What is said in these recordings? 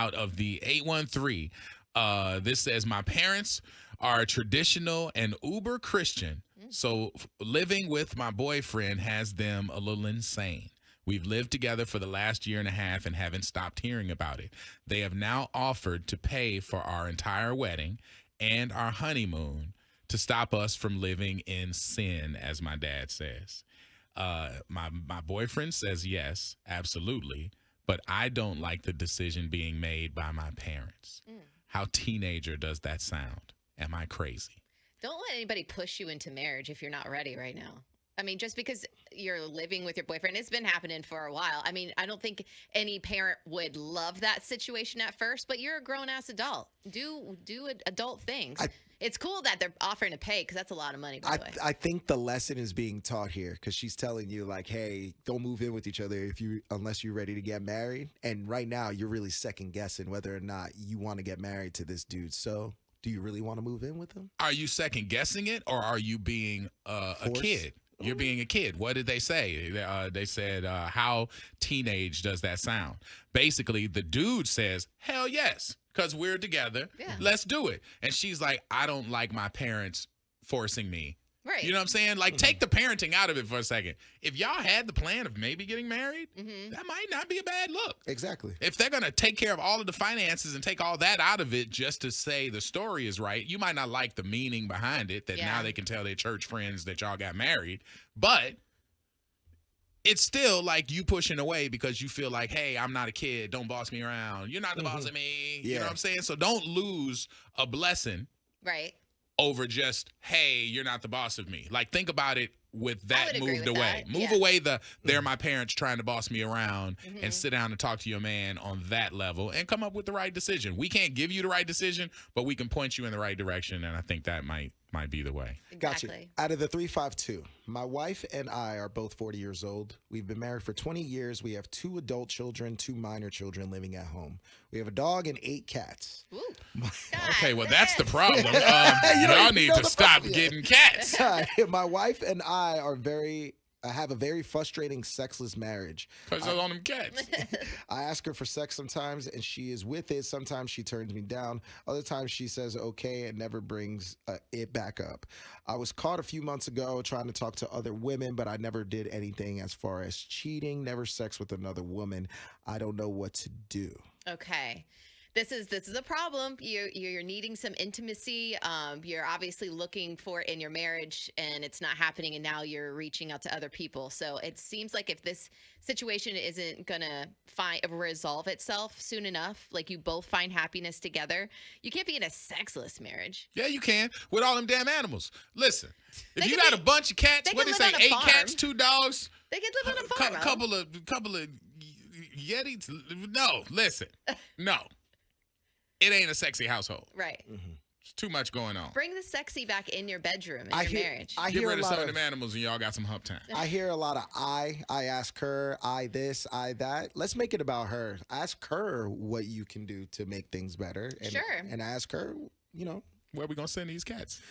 out of the 813. This says, my parents are traditional and uber Christian, so living with my boyfriend has them a little insane. We've lived together for the last year and a half and haven't stopped hearing about it. They have now offered to pay for our entire wedding and our honeymoon to stop us from living in sin, as my dad says. My boyfriend says yes, absolutely, but I don't like the decision being made by my parents. How teenager does that sound? Am I crazy? Don't let anybody push you into marriage if you're not ready right now. I mean, just because you're living with your boyfriend, it's been happening for a while. I mean, I don't think any parent would love that situation at first, but you're a grown-ass adult. Do adult things. It's cool that they're offering to pay because that's a lot of money, by the way. I think the lesson is being taught here because she's telling you, like, hey, don't move in with each other unless you're ready to get married. And right now, you're really second-guessing whether or not you want to get married to this dude. So do you really want to move in with him? Are you second-guessing it, or are you being a kid? You're being a kid. What did they say? They said, how teenage does that sound? Basically, the dude says, hell yes, because we're together. Yeah. Let's do it. And she's like, I don't like my parents forcing me. Right. You know what I'm saying? Like, take the parenting out of it for a second. If y'all had the plan of maybe getting married, that might not be a bad look. Exactly. If they're going to take care of all of the finances and take all that out of it just to say the story is right, you might not like the meaning behind it, that now they can tell their church friends that y'all got married. But it's still like you pushing away because you feel like, hey, I'm not a kid. Don't boss me around. You're not the boss of me. You know what I'm saying? So don't lose a blessing. Right. Over just, hey, you're not the boss of me. Like, think about it with that moved away. That. Move away they're my parents trying to boss me around and sit down and talk to your man on that level and come up with the right decision. We can't give you the right decision, but we can point you in the right direction, and I think that might be the way. Gotcha. Out of the 352, my wife and I are both 40 years old. We've been married for 20 years. We have 2 adult children, 2 minor children living at home. We have a dog and 8 cats. Ooh. Okay, well, that's the problem. Y'all need to stop getting cats. My wife and I have a very frustrating sexless marriage. Because I on them cats. I ask her for sex sometimes, and she is with it. Sometimes she turns me down. Other times she says okay and never brings it back up. I was caught a few months ago trying to talk to other women, but I never did anything as far as cheating, never sex with another woman. I don't know what to do. Okay. This is a problem. You're needing some intimacy. You're obviously looking for it in your marriage, and it's not happening. And now you're reaching out to other people. So it seems like if this situation isn't gonna resolve itself soon enough, like you both find happiness together, you can't be in a sexless marriage. Yeah, you can with all them damn animals. Listen, if you got a bunch of cats, what do they say? 8 cats, 2 dogs. They can live on a farm. Couple of Yetis. No, listen, no. It ain't a sexy household. Right. There's too much going on. Bring the sexy back in your bedroom, in your marriage. I Get hear rid of some of them animals and y'all got some hump time. I hear a lot of I ask her, I this, I that. Let's make it about her. Ask her what you can do to make things better. And, and ask her, where are we going to send these cats?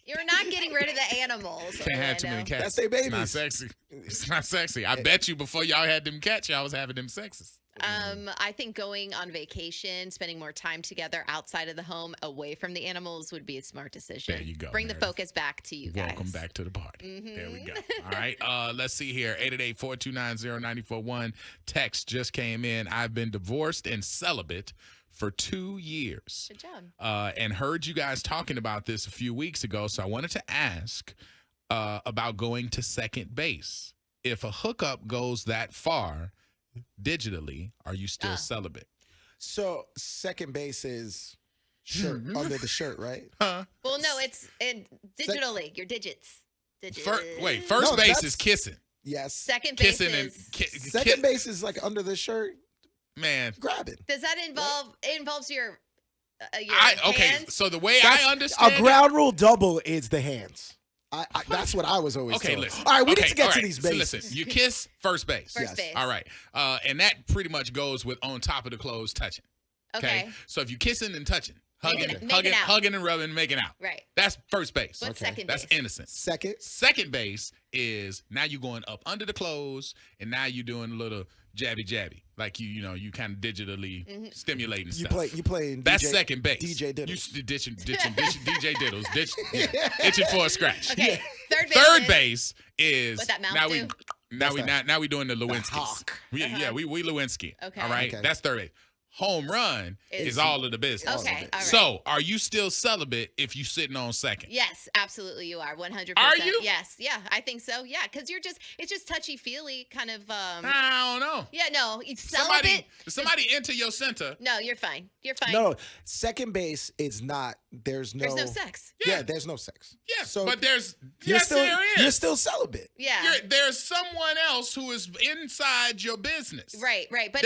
You're not getting rid of the animals. Can't have too many cats. That's their babies. It's not sexy. It's not sexy. I bet you before y'all had them cats, y'all was having them sexes. I think going on vacation, spending more time together outside of the home, away from the animals, would be a smart decision. There you go. Bring the focus back to you guys. Welcome back to the party. There we go. All right. Let's see here. 888-429-0941. Text just came in. I've been divorced and celibate for 2 years. Good job. And heard you guys talking about this a few weeks ago, so I wanted to ask about going to second base. If a hookup goes that far digitally, are you still celibate? So second base is shirt under the shirt, right? Well, no, it's digitally, your digits. First base is kissing. Yes. Second base second base is like under the shirt. Man, grabbing. Does that involve? It involves your hands? So the way I understand a ground rule double is the hands. That's what I was always told. Listen. All right, we need to get to these bases. So listen, you kiss first base. First base. All right. And that pretty much goes with on top of the clothes touching. Okay. So if you kissing and touching, Hugging and rubbing, making out. Right. That's first base. What's second base? That's innocent. Second base is now you're going up under the clothes, and now you're doing a little jabby. Like you kind of digitally stimulating stuff. You playing That's DJ, second base. DJ Diddles. You ditching DJ Diddles. Itching for a scratch. Okay. Third base is what that mouth now do? now we doing the Lewinsky's. We Lewinsky. Okay. All right. Okay. That's third base. Home run is all of the business. Okay. All right. So, are you still celibate if you sitting on second? Yes, absolutely you are. 100%. Are you? Yes. Yeah, I think so. Yeah, because it's just touchy-feely kind of. I don't know. Yeah, no. Celibate. Somebody enter your center. No, you're fine. You're fine. No, second base is not. There's no sex. Yeah, there's no sex. Yeah, So but there is. You're still celibate. Yeah. There's someone else who is inside your business. Right. But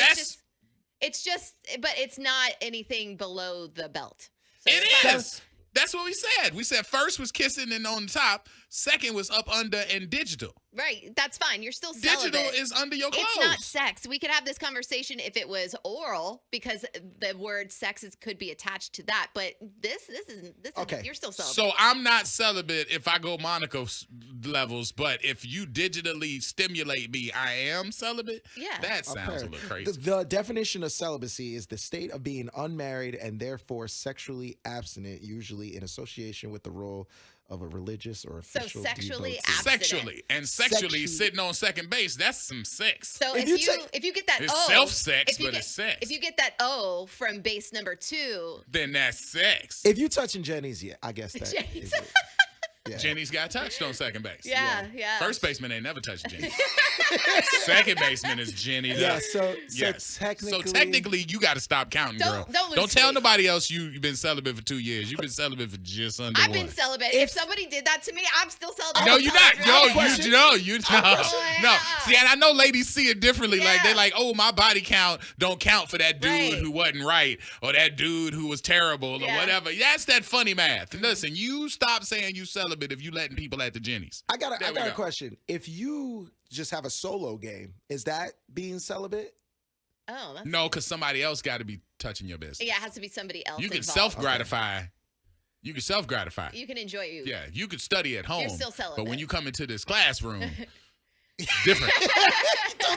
but it's not anything below the belt. So It is. That's what we said. We said first was kissing and on the top. Second was up under and digital. Right. That's fine. You're still celibate. Digital is under your clothes. It's not sex. We could have this conversation if it was oral because the word sex could be attached to that. But this isn't. Okay. You're still celibate. So I'm not celibate if I go Monaco levels, but if you digitally stimulate me, I am celibate? Yeah. That sounds a little crazy. The definition of celibacy is the state of being unmarried and therefore sexually abstinent, usually in association with the role of a religious or official sexually devotee. abstinent. Sexually sitting on second base, that's some sex. So if you get that It's O, self-sex, but it's sex. If you get that O from base number 2, Then that's sex. If you touching Jenny's, yeah, I guess that Jenny's. is it. Yeah. Jenny's got touched on second base. yeah. First baseman ain't never touched Jenny. Second baseman is Jenny. Yeah, so Yes. technically, So technically, you got to stop counting, girl. Don't lose Don't tell faith. nobody else you've been celibate for 2 years. You've been celibate for just under I've one. been celibate. If somebody did that to me, I'm still celibate. No, you're not. No, question. no. Yeah. See, and I know ladies see it differently. Like, Yeah. they like, oh, my body count don't count for that dude Right. who wasn't right or that dude who was terrible or Yeah. whatever. Yeah, it's that funny math. Listen, you stop saying you celibate if you letting people at the Jennies. I got There we a go. question. If you just have a solo game, is that being celibate? Oh, that's, No, because somebody else got to be touching your business. yeah, it has to be somebody else You can involved. self-gratify. You can self-gratify. You can enjoy you. Yeah, you could study at home. still celibate. But when you come into this classroom, different.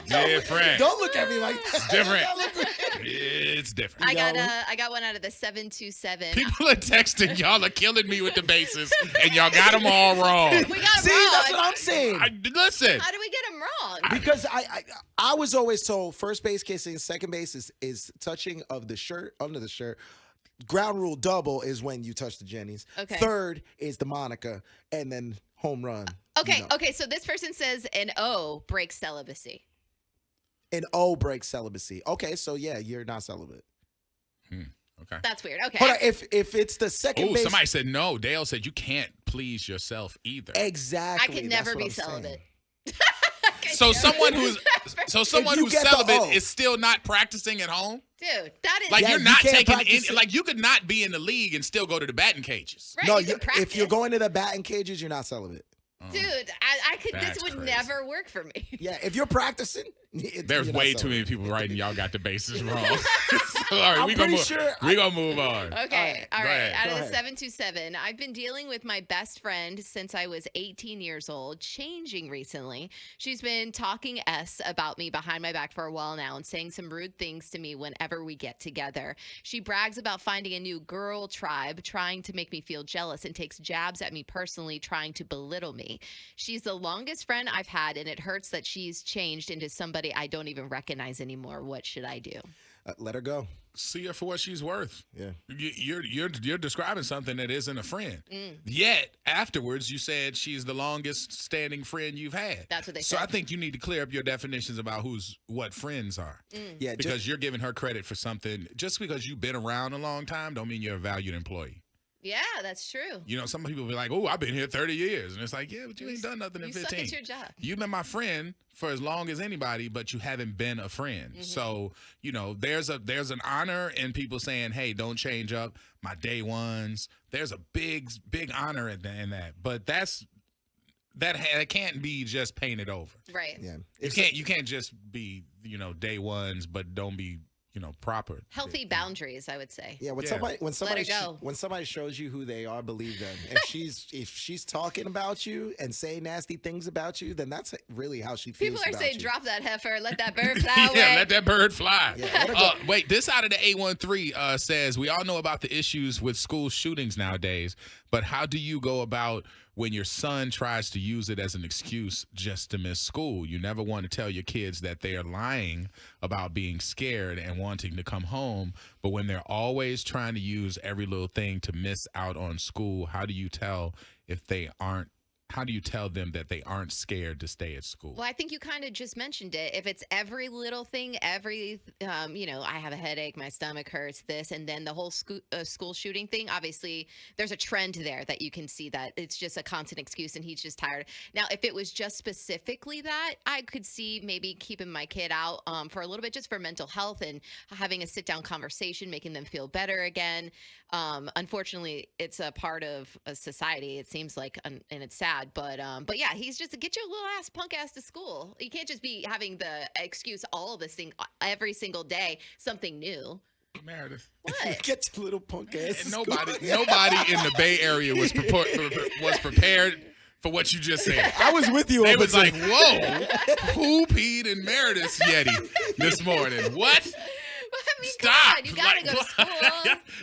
Different. Don't look at me like that. Different. Don't look at- It's different. I got one out of the 727. People are texting. Y'all are killing me with the bases, and y'all got them all wrong. We got 'em See, wrong. that's what I'm saying. Listen. How do we get them wrong? Because I was always told first base kissing, second base is touching of the shirt, under the shirt. Ground rule double is when you touch the Jennies. Okay. Third is the Monica, and then home run. Okay, okay. So this person says an O breaks celibacy. An O breaks celibacy. Okay, so yeah, you're not celibate. Okay. That's weird. Okay. Hold on, if it's the second Oh, base, somebody said no. Dale said you can't please yourself either. exactly. I could that's never what be I'm saying. celibate. So someone who's you get the celibate O. is still not practicing at home. Dude, that is Like Yeah, you're you not can't taking practice it. like you could not be in the league and still go to the batting cages. right. No, you can if you're practice. going to the batting cages, you're not celibate. Dude, I could. That's This would crazy. never work for me. Yeah, if you're practicing, There's you're not way too celibate. many people writing y'all got the bases wrong. So, all right, I'm we gonna pretty move. sure We gonna move on. Okay, all go right. ahead. Out Go of the ahead. 727, I've been dealing with my best friend since I was 18 years old, changing recently. She's been talking S about me behind my back for a while now and saying some rude things to me whenever we get together. She brags about finding a new girl tribe, trying to make me feel jealous, and takes jabs at me personally, trying to belittle me. She's the longest friend I've had, and it hurts that she's changed into somebody I don't even recognize anymore. What should I do? Let her go. See her for what she's worth. Yeah. You're describing something that isn't a friend. Mm. Yet afterwards, you said she's the longest standing friend you've had. That's what they So said. I think you need to clear up your definitions about what friends are, Yeah, because you're giving her credit for something. Just because you've been around a long time, don't mean you're a valued employee. Yeah, that's true. You know, some people be like, "Oh, I've been here 30 years," and it's like, "Yeah, but you ain't done nothing in You 15. suck at your job. You've been my friend for as long as anybody, but you haven't been a friend." So, you know, there's an honor in people saying, "Hey, don't change up my day ones." There's a big honor in that, but that can't be just painted over. Right. Yeah. You can't just be, day ones, but don't be proper. Healthy boundaries, I would say. Yeah, when Yeah. somebody go. when somebody shows you who they are, believe them. If she's talking about you and saying nasty things about you, then that's really how she feels. People are about saying, you. "Drop that heifer, let that bird fly away." Yeah, let that bird fly. Yeah, Wait, this out of the 813 says, we all know about the issues with school shootings nowadays, but how do you go about when your son tries to use it as an excuse just to miss school? You never want to tell your kids that they are lying about being scared and wanting to come home, but when they're always trying to use every little thing to miss out on school, how do you tell them that they aren't scared to stay at school? Well, I think you kind of just mentioned it. If it's every little thing, I have a headache, my stomach hurts, this, and then the whole school shooting thing, obviously there's a trend there that you can see that it's just a constant excuse and he's just tired. Now, if it was just specifically that, I could see maybe keeping my kid out for a little bit just for mental health and having a sit-down conversation, making them feel better again. Unfortunately, it's a part of a society, it seems like, and it's sad. But yeah, he's just get your little ass punk ass to school. You can't just be having the excuse all this thing every single day, something new. Meredith. What? Get your little punk ass. Nobody in the Bay Area was prepared for what you just said. I was with you. They was like, whoa, who peed in Meredith's Yeti this morning? What? I mean, Stop. come on, you gotta go to school.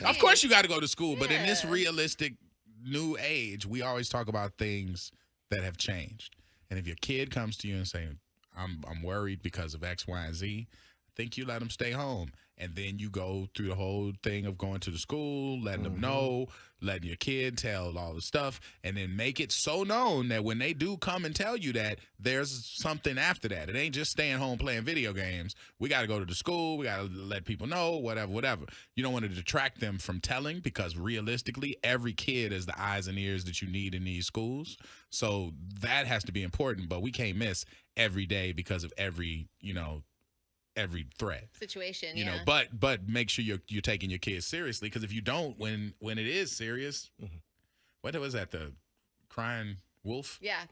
Of course you got to go to school, but in this realistic new age, we always talk about things that have changed. And if your kid comes to you and saying, I'm worried because of X, Y, and Z, I think you let them stay home. And then you go through the whole thing of going to the school, letting them know, letting your kid tell all the stuff, and then make it so known that when they do come and tell you that, there's something after that. It ain't just staying home playing video games. We got to go to the school. We got to let people know, whatever. You don't want to detract them from telling, because realistically, every kid is the eyes and ears that you need in these schools. So that has to be important, but we can't miss every day because of every threat Situation, but make sure you're taking your kids seriously, because if you don't, when it is serious, what was that, the crying wolf? yeah,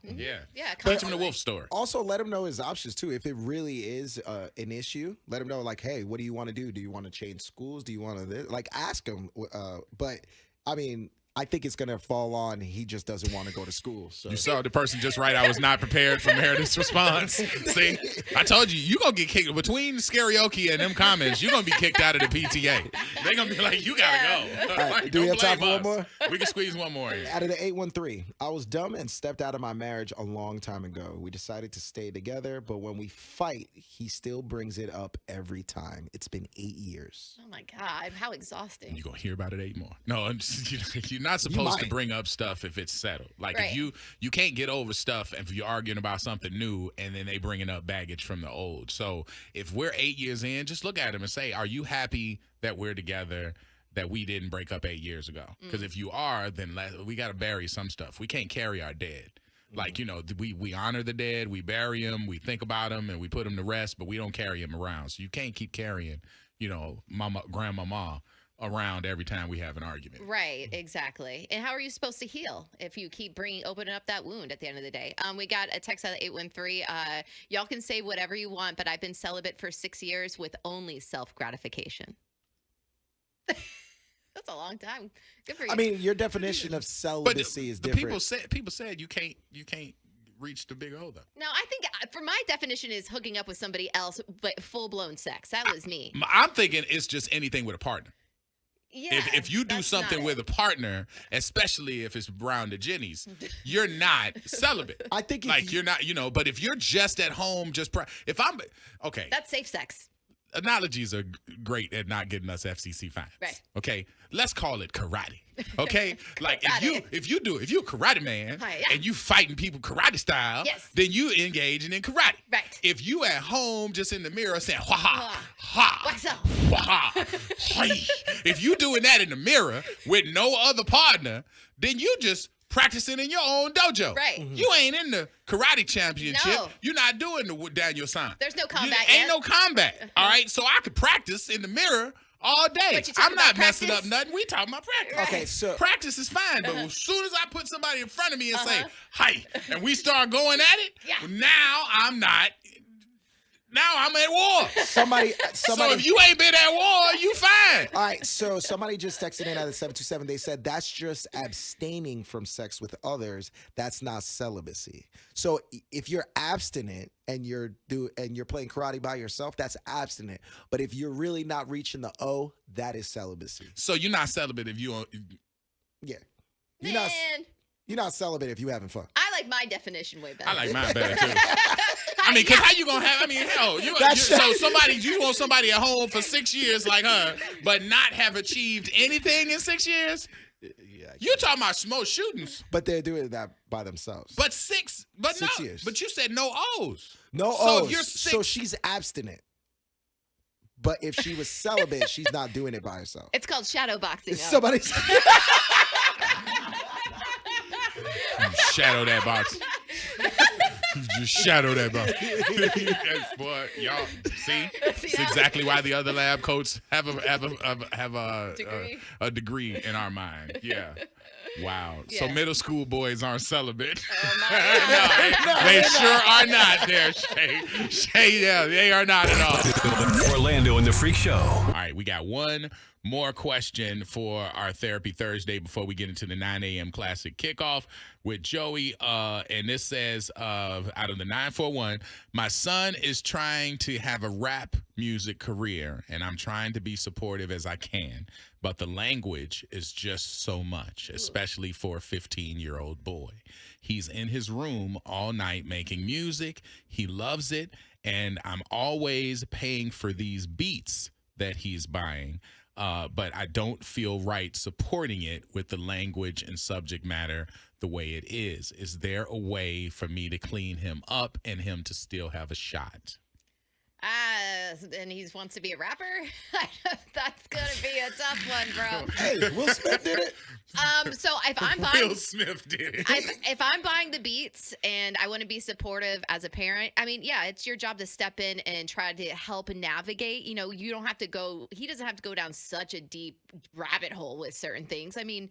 Teach him the wolf story. Also, let him know his options too. If it really is an issue, let him know, like, hey, what do you want to do? Do you want to change schools? Do you want to ask him? But I mean, I think it's gonna fall on he just doesn't want to go to school. So You saw the person just right. I was not prepared for Meredith's response. See, I told you gonna get kicked between karaoke and them comments. You're gonna be kicked out of the PTA. They're gonna be like, you gotta go. All right, do we have time for one more? We can squeeze one more in. Out of the 813, I was dumb and stepped out of my marriage a long time ago. We decided to stay together, but when we fight, he still brings it up every time. It's been 8 years. Oh my God, how exhausting. You're gonna hear about it 8 more. No, you're not supposed to bring up stuff if it's settled. Like, right. if you can't get over stuff if you're arguing about something new and then they bringing up baggage from the old. So if we're 8 years in, just look at them and say, are you happy that we're together, that we didn't break up 8 years ago? Because if you are, then we got to bury some stuff. We can't carry our dead. Like, we honor the dead, we bury them, we think about them, and we put them to rest, but we don't carry them around. So you can't keep carrying, grandmama around every time we have an argument. Right, exactly. And how are you supposed to heal if you keep opening up that wound at the end of the day? We got a text out of 813. Y'all can say whatever you want, but I've been celibate for 6 years with only self-gratification. That's a long time. Good for you. I mean, your definition of celibacy is different. People said you can't reach the big O, though. No, I think for my definition is hooking up with somebody else, but full-blown sex. That was me. I'm thinking it's just anything with a partner. Yeah, if you do something with a partner, especially if it's Brown to Jenny's, you're not celibate. I think you're not, but if you're just at home, okay. That's safe sex. Analogies are great at not getting us FCC fines. Right. Okay. Let's call it karate. Okay. Like if you're a karate man and you fighting people karate style, then you engaging in karate. Right. If you at home just in the mirror saying ha ha What's up? ha, hey. If you doing that in the mirror with no other partner, then you just practicing in your own dojo. Right. You ain't in the karate championship. No. You're not doing the Daniel San. There's no combat Ain't yet. no combat. All right. So I could practice in the mirror all day. But you I'm talking not about messing practice? up nothing. We talking about practice. Right. Okay, so Practice is fine, but as soon as I put somebody in front of me and say, hi, and we start going at it, now I'm not Now I'm at war. Somebody. So if you ain't been at war, you fine. All right, so somebody just texted in at the 727. They said that's just abstaining from sex with others. That's not celibacy. So if you're abstinent and you're playing karate by yourself, that's abstinent. But if you're really not reaching the O, that is celibacy. So you're not celibate if you don't. Yeah. Man, You're not celibate if you having fun. I like my definition way better. I like mine better too. I mean, because how you gonna have? I mean, hell, you want somebody at home for 6 years like her, but not have achieved anything in 6 years? Yeah, You talking about most shootings? but they're doing that by themselves. But 6 years. But you said no O's. No So O's. if you're So 6, she's abstinent. But if she was celibate, she's not doing it by herself. It's called shadow boxing. Somebody. shadow that box. Just shadow that box. Yes, boy, y'all see? That's exactly why the other lab coats have a degree in our mind. Yeah. Wow. Yeah. So middle school boys aren't celibate. Oh, no, they sure are not there, Shay. Shay, yeah, they are not at all. Orlando and the Freak Show. All right, we got one more question for our Therapy Thursday before we get into the 9 a.m. Classic Kickoff with Joey. And this says, out of the 941, my son is trying to have a rap music career, and I'm trying to be supportive as I can. But the language is just so much, especially for a 15-year-old boy. He's in his room all night making music. He loves it, and I'm always paying for these beats that he's buying. But I don't feel right supporting it with the language and subject matter the way it is. Is there a way for me to clean him up and him to still have a shot? And he wants to be a rapper? That's going to be a tough one, bro. Hey, Will Smith did it. So if I'm buying... Will Smith did it. If I'm buying the beats and I want to be supportive as a parent, I mean, yeah, it's your job to step in and try to help navigate. You know, you don't have to he doesn't have to go down such a deep rabbit hole with certain things. I mean,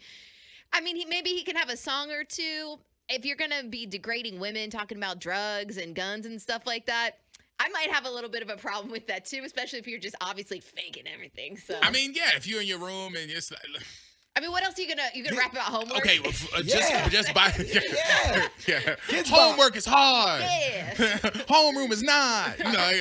maybe he can have a song or two. If you're going to be degrading women, talking about drugs and guns and stuff like that, I might have a little bit of a problem with that too, especially if you're just obviously faking everything. So I mean, yeah, if you're in your room and it's like, I mean, what else are you gonna rap about homework? okay, well, just buy. Yeah. Kids Homework is hard. Yeah. Homeroom is not.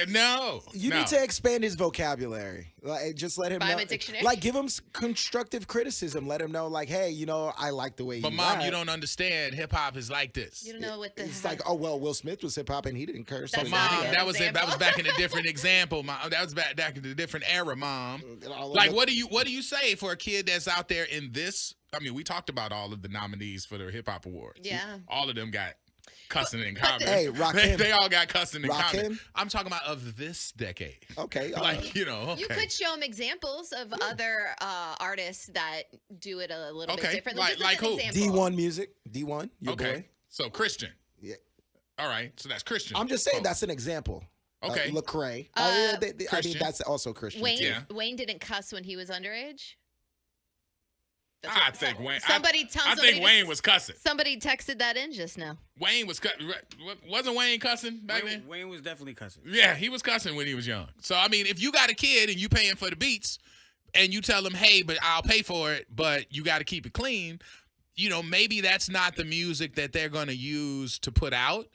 No. You need to expand his vocabulary. Like, just let him Buy know. him a dictionary? Like, give him constructive criticism. Let him know, like, hey, I like the way But you Mom, rap. you don't understand. Hip hop is like this. You don't know what the It's like, oh well, Will Smith was hip hop and he didn't curse. That's so not Mom, an that was example. back in a different example, Mom. That was back in a different era, Mom. All of Like, the- what do you say for a kid that's out there in this? I mean, we talked about all of the nominees for the Hip Hop Awards. Yeah. All of them got cussing in common. Hey, Rakim. They all got cussing in Rakim? common. I'm talking about of this decade. Okay, Like, okay. You could show him examples of other artists that do it a little bit Okay, differently. like- Just like an who? example. D1 music, D1, your Okay. boy. So Christian. Yeah. All right. So that's Christian. I'm just saying Oh, that's an example. Okay. Lecrae. I mean, Christian. that's also Christian. Wayne Yeah. Wayne didn't cuss when he was underage. That's I what- think Wayne. Somebody tell I somebody think to- Wayne was cussing. Somebody texted that in just now. Wayne was wasn't Wayne cussing back then? Wayne was definitely cussing. Yeah, he was cussing when he was young. So I mean, if you got a kid and you paying for the beats, and you tell them, hey, but I'll pay for it, but you got to keep it clean. Maybe that's not the music that they're going to use to put out,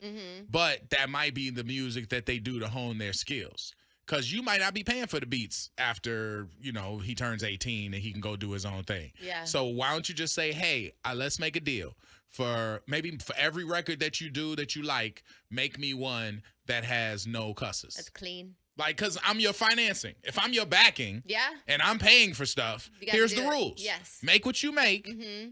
but that might be the music that they do to hone their skills. Because you might not be paying for the beats after, he turns 18 and he can go do his own thing. Yeah. So why don't you just say, hey, let's make a deal. For every record that you do that you like, make me one that has no cusses. That's clean. Like, because I'm your financing. If I'm your backing Yeah. and I'm paying for stuff, You gotta here's do the it. rules. Yes. Make what you make. Mm-hmm.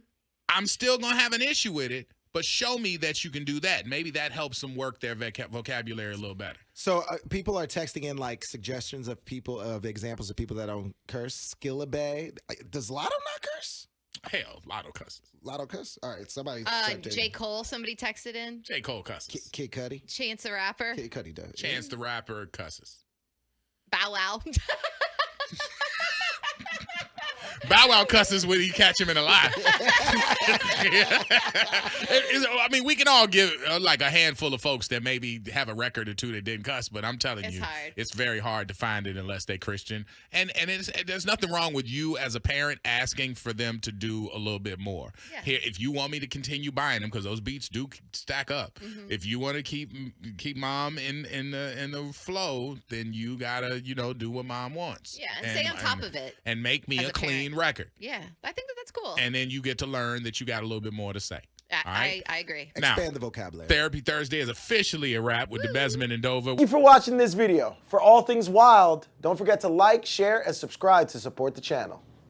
I'm still going to have an issue with it, but show me that you can do that. Maybe that helps them work their vocabulary a little better. So people are texting in like suggestions of examples of people that don't curse. Celibate. Does Lotto not curse? Hell, Lotto cusses. Lotto cuss? All right, somebody typed in. J. Cole, somebody texted in. J. Cole cusses. Kid Cudi. Chance the Rapper. Kid Cudi does. Chance the Rapper cusses. Bow Wow. Bow Wow cusses when he catch him in a lie. I mean, we can all give like a handful of folks that maybe have a record or two that didn't cuss, but I'm telling you, hard. it's very hard to find it unless they're Christian. And there's nothing wrong with you as a parent asking for them to do a little bit more. Yeah. Here, if you want me to continue buying them, because those beats do stack up. If you want to keep mom in the flow, then you gotta do what mom wants. Yeah, and stay on top of it. And make me as a a clean parent. record. Yeah, I think that's cool. And then you get to learn that you got a little bit more to say. All right? I agree. Now, Expand the vocabulary. Therapy Thursday is officially a wrap with the Besman and Dover. Thank you for watching this video. For all things wild, don't forget to like, share, and subscribe to support the channel.